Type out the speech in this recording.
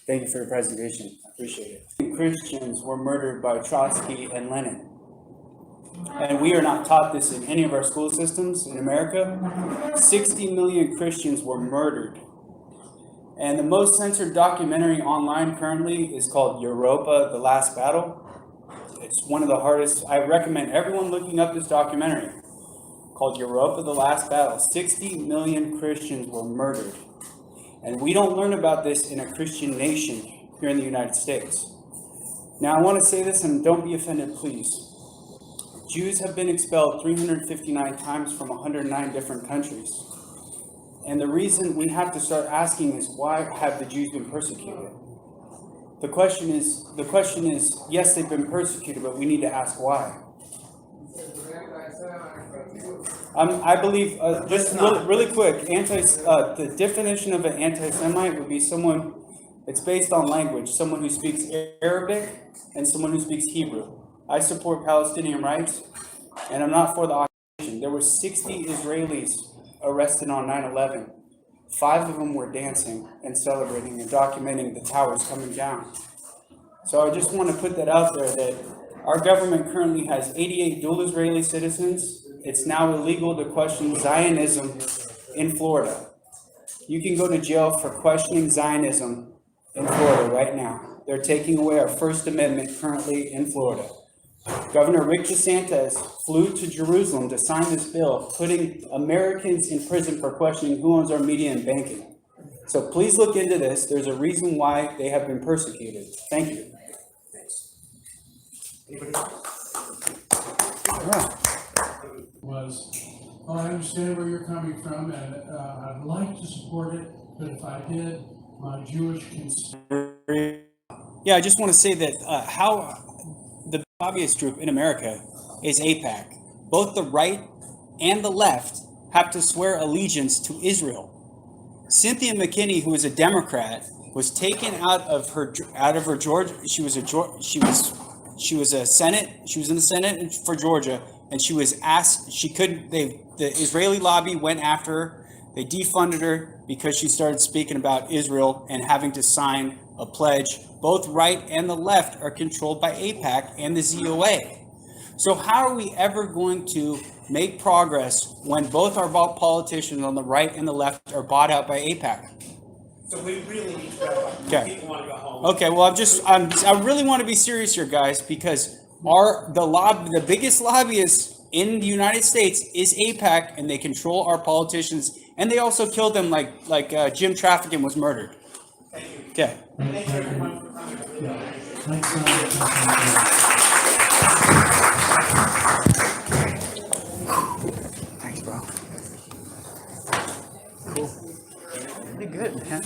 Thank you for your presentation. I appreciate it. Christians were murdered by Trotsky and Lenin. And we are not taught this in any of our school systems in America. 60 million Christians were murdered. And the most censored documentary online currently is called Europa, The Last Battle. It's one of the hardest. I recommend everyone looking up this documentary called Europa, The Last Battle. 60 million Christians were murdered. And we don't learn about this in a Christian nation here in the United States. Now, I want to say this, and don't be offended, please. Jews have been expelled 359 times from 109 different countries. And the reason we have to start asking is, why have the Jews been persecuted? The question is, yes, they've been persecuted, but we need to ask why. I believe, just really quick, the definition of an anti-Semite would be someone, it's based on language, someone who speaks Arabic and someone who speaks Hebrew. I support Palestinian rights, and I'm not for the occupation. There were 60 Israelis arrested on 9/11. 5 of them were dancing and celebrating and documenting the towers coming down. So I just want to put that out there, that our government currently has 88 dual Israeli citizens. It's now illegal to question Zionism in Florida. You can go to jail for questioning Zionism in Florida right now. They're taking away our First Amendment currently in Florida. Governor Rick DeSantis flew to Jerusalem to sign this bill, putting Americans in prison for questioning who owns our media and banking. So please look into this. There's a reason why they have been persecuted. Thank you. I understand where you're coming from, and I'd like to support it, but if I did, my Jewish Yeah, I just want to say that how the obvious group in America is AIPAC. Both the right and the left have to swear allegiance to Israel. Cynthia McKinney, who is a Democrat, was taken out of her Georgia. She was in the Senate for Georgia, and she was asked. The Israeli lobby went after her. They defunded her because she started speaking about Israel and having to sign a pledge. Both right and the left are controlled by AIPAC and the ZOA. So how are we ever going to make progress when both our politicians on the right and the left are bought out by AIPAC? So we really need to wrap up. Okay. People want to go home. Okay. Well, I really want to be serious here, guys, because the biggest lobbyist in the United States is AIPAC, and they control our politicians, and they also killed them like Jim Trafficking was murdered. Thank you. Okay. Thank you everyone for coming. Thanks, bro. Cool. Pretty good, man.